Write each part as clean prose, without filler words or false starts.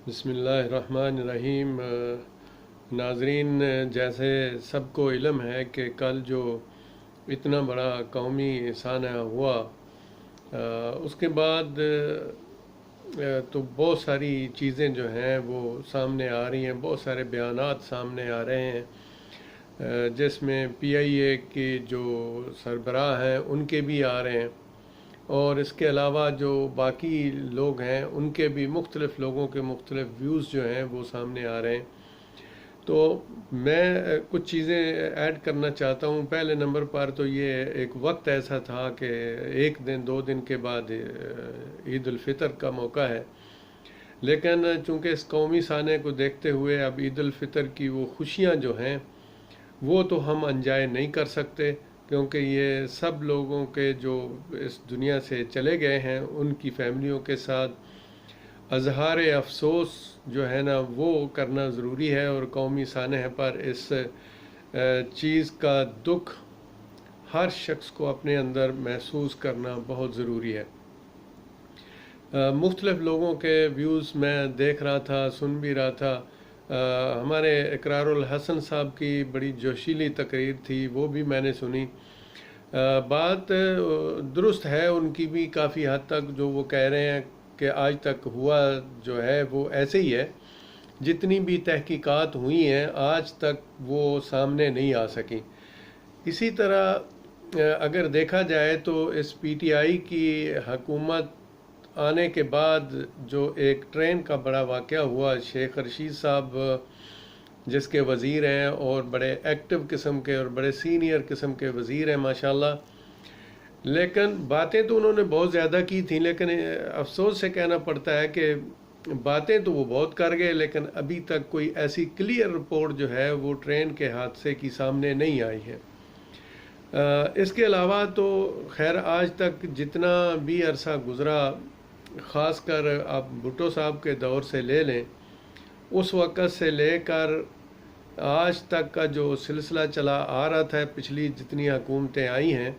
بسم اللہ الرحمن الرحیم۔ ناظرین، جیسے سب کو علم ہے کہ کل جو اتنا بڑا قومی سانحہ ہوا، اس کے بعد تو بہت ساری چیزیں جو ہیں وہ سامنے آ رہی ہیں، بہت سارے بیانات سامنے آ رہے ہیں، جس میں پی آئی اے کے جو سربراہ ہیں ان کے بھی آ رہے ہیں، اور اس کے علاوہ جو باقی لوگ ہیں ان کے بھی مختلف لوگوں کے مختلف ویوز جو ہیں وہ سامنے آ رہے ہیں۔ تو میں کچھ چیزیں ایڈ کرنا چاہتا ہوں۔ پہلے نمبر پر تو یہ ایک وقت ایسا تھا کہ ایک دن دو دن کے بعد عید الفطر کا موقع ہے، لیکن چونکہ اس قومی سانحے کو دیکھتے ہوئے اب عید الفطر کی وہ خوشیاں جو ہیں وہ تو ہم انجوائے نہیں کر سکتے، کیونکہ یہ سب لوگوں کے جو اس دنیا سے چلے گئے ہیں ان کی فیملیوں کے ساتھ اظہار افسوس جو ہے نا وہ کرنا ضروری ہے، اور قومی سانحے پر اس چیز کا دکھ ہر شخص کو اپنے اندر محسوس کرنا بہت ضروری ہے۔ مختلف لوگوں کے ویوز میں دیکھ رہا تھا، سن بھی رہا تھا۔ ہمارے اقرار الحسن صاحب کی بڑی جوشیلی تقریر تھی، وہ بھی میں نے سنی۔ بات درست ہے ان کی بھی کافی حد تک، جو وہ کہہ رہے ہیں کہ آج تک ہوا جو ہے وہ ایسے ہی ہے، جتنی بھی تحقیقات ہوئی ہیں آج تک وہ سامنے نہیں آ سکیں۔ اسی طرح اگر دیکھا جائے تو اس پی ٹی آئی کی حکومت آنے کے بعد جو ایک ٹرین کا بڑا واقعہ ہوا، شیخ رشید صاحب جس کے وزیر ہیں اور بڑے ایکٹیو قسم کے اور بڑے سینئر قسم کے وزیر ہیں ماشاءاللہ، لیکن باتیں تو انہوں نے بہت زیادہ کی تھیں، لیکن افسوس سے کہنا پڑتا ہے کہ باتیں تو وہ بہت کر گئے، لیکن ابھی تک کوئی ایسی کلیئر رپورٹ جو ہے وہ ٹرین کے حادثے کی سامنے نہیں آئی ہے۔ اس کے علاوہ تو خیر آج تک جتنا بھی عرصہ گزرا، خاص کر آپ بھٹو صاحب کے دور سے لے لیں، اس وقت سے لے کر آج تک کا جو سلسلہ چلا آ رہا تھا، پچھلی جتنی حکومتیں آئی ہیں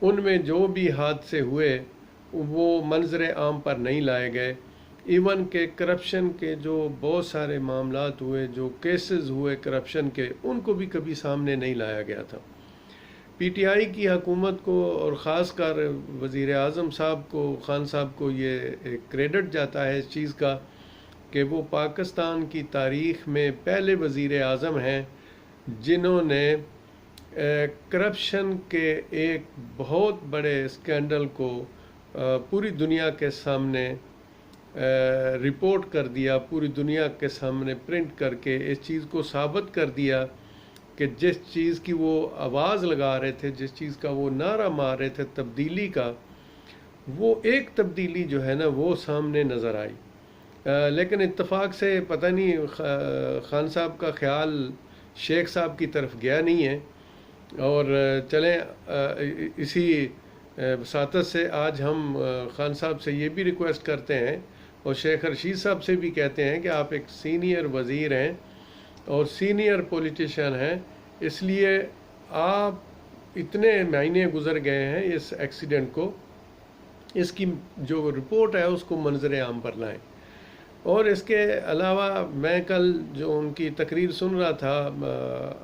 ان میں جو بھی حادثے ہوئے وہ منظر عام پر نہیں لائے گئے۔ ایون کہ کرپشن کے جو بہت سارے معاملات ہوئے، جو کیسز ہوئے کرپشن کے، ان کو بھی کبھی سامنے نہیں لایا گیا تھا۔ پی ٹی آئی کی حکومت کو اور خاص کر وزیر اعظم صاحب کو، خان صاحب کو، یہ ایک کریڈٹ جاتا ہے اس چیز کا کہ وہ پاکستان کی تاریخ میں پہلے وزیر اعظم ہیں جنہوں نے کرپشن کے ایک بہت بڑے اسکینڈل کو پوری دنیا کے سامنے رپورٹ کر دیا، پوری دنیا کے سامنے پرنٹ کر کے اس چیز کو ثابت کر دیا کہ جس چیز کی وہ آواز لگا رہے تھے، جس چیز کا وہ نعرہ مار رہے تھے تبدیلی کا، وہ ایک تبدیلی جو ہے نا وہ سامنے نظر آئی۔ لیکن اتفاق سے پتہ نہیں خان صاحب کا خیال شیخ صاحب کی طرف گیا نہیں ہے، اور چلیں اسی وساطت سے آج ہم خان صاحب سے یہ بھی ریکویسٹ کرتے ہیں اور شیخ رشید صاحب سے بھی کہتے ہیں کہ آپ ایک سینئر وزیر ہیں اور سینئر پولیٹیشین ہیں، اس لیے آپ اتنے مہینے گزر گئے ہیں اس ایکسیڈنٹ کو، اس کی جو رپورٹ ہے اس کو منظر عام پر لائیں۔ اور اس کے علاوہ میں کل جو ان کی تقریر سن رہا تھا،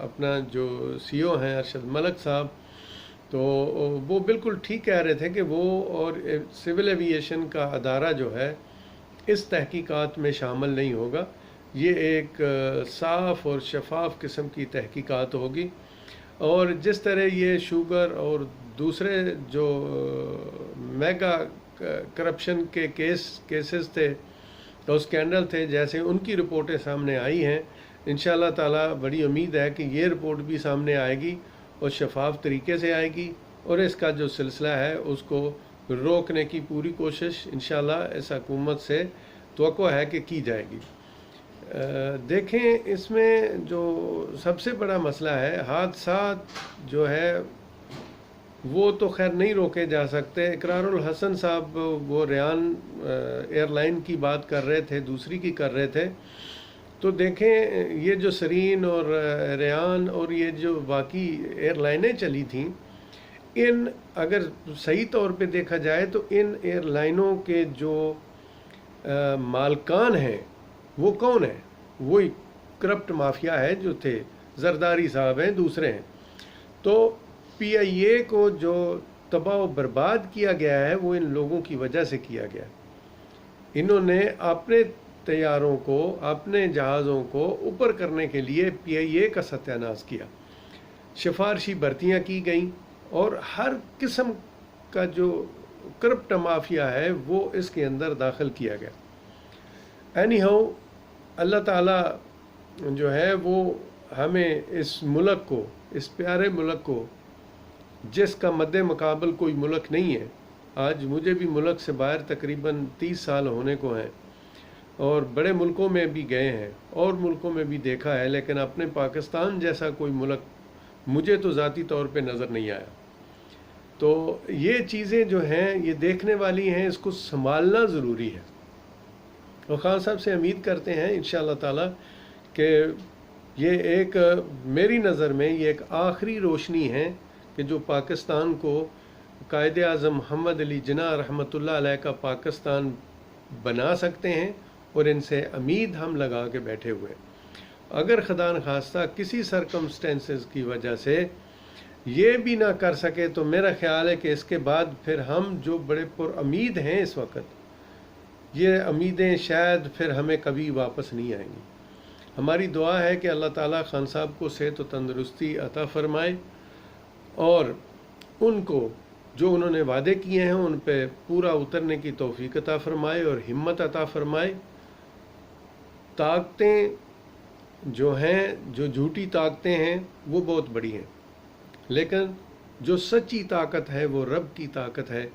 اپنا جو سی او ہیں ارشد ملک صاحب، تو وہ بالکل ٹھیک کہہ رہے تھے کہ وہ اور سول ایوییشن کا ادارہ جو ہے اس تحقیقات میں شامل نہیں ہوگا، یہ ایک صاف اور شفاف قسم کی تحقیقات ہوگی۔ اور جس طرح یہ شوگر اور دوسرے جو میگا کرپشن کے کیسز تھے اور اسکینڈل تھے، جیسے ان کی رپورٹیں سامنے آئی ہیں، انشاءاللہ تعالی بڑی امید ہے کہ یہ رپورٹ بھی سامنے آئے گی اور شفاف طریقے سے آئے گی، اور اس کا جو سلسلہ ہے اس کو روکنے کی پوری کوشش انشاءاللہ اس حکومت سے توقع ہے کہ کی جائے گی۔ دیکھیں اس میں جو سب سے بڑا مسئلہ ہے، حادثات جو ہے وہ تو خیر نہیں روکے جا سکتے۔ اقرار الحسن صاحب وہ ریان ایئر لائن کی بات کر رہے تھے، دوسری کی کر رہے تھے، تو دیکھیں یہ جو سرین اور ریان اور یہ جو باقی ایئر لائنیں چلی تھیں، ان اگر صحیح طور پہ دیکھا جائے تو ان ایئر لائنوں کے جو مالکان ہیں وہ کون ہے؟ وہی کرپٹ مافیا ہے جو تھے، زرداری صاحب ہیں، دوسرے ہیں۔ تو پی آئی اے کو جو تباہ و برباد کیا گیا ہے وہ ان لوگوں کی وجہ سے کیا گیا۔ انہوں نے اپنے طیاروں کو، اپنے جہازوں کو اوپر کرنے کے لیے پی آئی اے کا ستیہ ناش کیا، سفارشی بھرتیاں کی گئیں، اور ہر قسم کا جو کرپٹ مافیا ہے وہ اس کے اندر داخل کیا گیا۔ اینی ہاؤ، اللہ تعالیٰ جو ہے وہ ہمیں اس ملک کو، اس پیارے ملک کو جس کا مد مقابل کوئی ملک نہیں ہے، آج مجھے بھی ملک سے باہر تقریباً 30 سال ہونے کو ہیں، اور بڑے ملکوں میں بھی گئے ہیں اور ملکوں میں بھی دیکھا ہے، لیکن اپنے پاکستان جیسا کوئی ملک مجھے تو ذاتی طور پہ نظر نہیں آیا۔ تو یہ چیزیں جو ہیں یہ دیکھنے والی ہیں، اس کو سنبھالنا ضروری ہے، اور خان صاحب سے امید کرتے ہیں انشاءاللہ تعالی کہ یہ ایک، میری نظر میں یہ ایک آخری روشنی ہے کہ جو پاکستان کو قائد اعظم محمد علی جناح رحمۃ اللہ علیہ کا پاکستان بنا سکتے ہیں، اور ان سے امید ہم لگا کے بیٹھے ہوئے۔ اگر خدا نخواستہ کسی سرکمسٹینسز کی وجہ سے یہ بھی نہ کر سکے تو میرا خیال ہے کہ اس کے بعد پھر ہم جو بڑے پر امید ہیں اس وقت، یہ امیدیں شاید پھر ہمیں کبھی واپس نہیں آئیں گی۔ ہماری دعا ہے کہ اللہ تعالیٰ خان صاحب کو صحت و تندرستی عطا فرمائے، اور ان کو جو انہوں نے وعدے کیے ہیں ان پہ پورا اترنے کی توفیق عطا فرمائے اور ہمت عطا فرمائے۔ طاقتیں جو ہیں، جو جھوٹی طاقتیں ہیں وہ بہت بڑی ہیں، لیکن جو سچی طاقت ہے وہ رب کی طاقت ہے،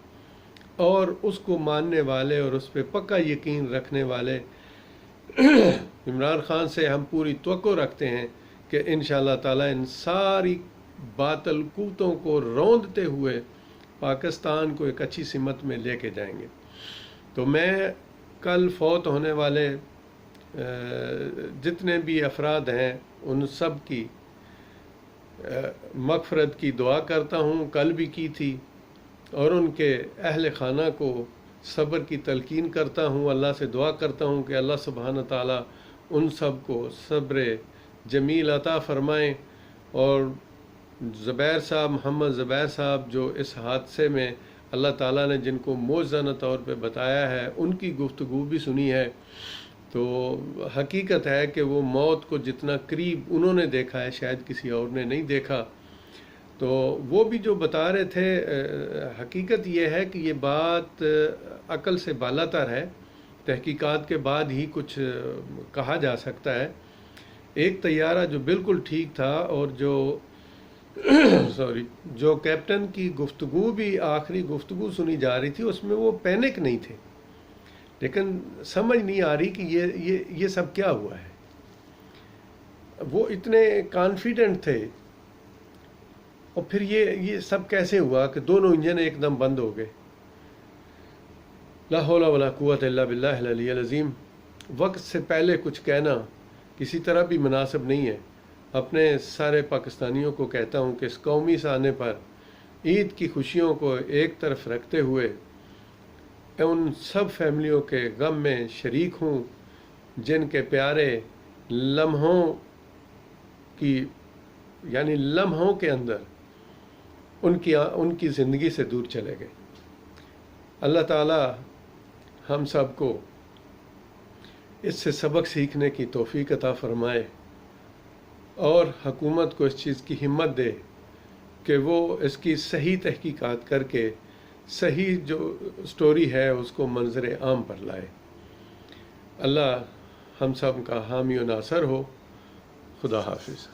اور اس کو ماننے والے اور اس پہ پکا یقین رکھنے والے عمران خان سے ہم پوری توقع رکھتے ہیں کہ انشاءاللہ تعالیٰ ان ساری باطل قوتوں کو روندتے ہوئے پاکستان کو ایک اچھی سمت میں لے کے جائیں گے۔ تو میں کل فوت ہونے والے جتنے بھی افراد ہیں ان سب کی مغفرت کی دعا کرتا ہوں، کل بھی کی تھی، اور ان کے اہل خانہ کو صبر کی تلقین کرتا ہوں، اللہ سے دعا کرتا ہوں کہ اللہ سبحانہ تعالیٰ ان سب کو صبر جمیل عطا فرمائیں، اور زبیر صاحب، محمد زبیر صاحب جو اس حادثے میں اللہ تعالیٰ نے جن کو معجزانہ طور پہ بتایا ہے، ان کی گفتگو بھی سنی ہے، تو حقیقت ہے کہ وہ موت کو جتنا قریب انہوں نے دیکھا ہے شاید کسی اور نے نہیں دیکھا۔ تو وہ بھی جو بتا رہے تھے، حقیقت یہ ہے کہ یہ بات عقل سے بالاتر ہے، تحقیقات کے بعد ہی کچھ کہا جا سکتا ہے۔ ایک طیارہ جو بالکل ٹھیک تھا، اور جو کیپٹن کی گفتگو بھی آخری گفتگو سنی جا رہی تھی، اس میں وہ پینک نہیں تھے، لیکن سمجھ نہیں آ رہی کہ یہ سب کیا ہوا ہے۔ وہ اتنے کانفیڈنٹ تھے، اور پھر یہ سب کیسے ہوا کہ دونوں انجن ایک دم بند ہو گئے؟ لا حول ولا قوت الا باللہ العلی العظیم۔ وقت سے پہلے کچھ کہنا کسی طرح بھی مناسب نہیں ہے۔ اپنے سارے پاکستانیوں کو کہتا ہوں کہ اس قومی سانے پر عید کی خوشیوں کو ایک طرف رکھتے ہوئے ان سب فیملیوں کے غم میں شریک ہوں جن کے پیارے لمحوں کے اندر ان کی زندگی سے دور چلے گئے۔ اللہ تعالی ہم سب کو اس سے سبق سیکھنے کی توفیق عطا فرمائے، اور حکومت کو اس چیز کی ہمت دے کہ وہ اس کی صحیح تحقیقات کر کے صحیح جو سٹوری ہے اس کو منظر عام پر لائے۔ اللہ ہم سب کا حامی و ناصر ہو۔ خدا حافظ۔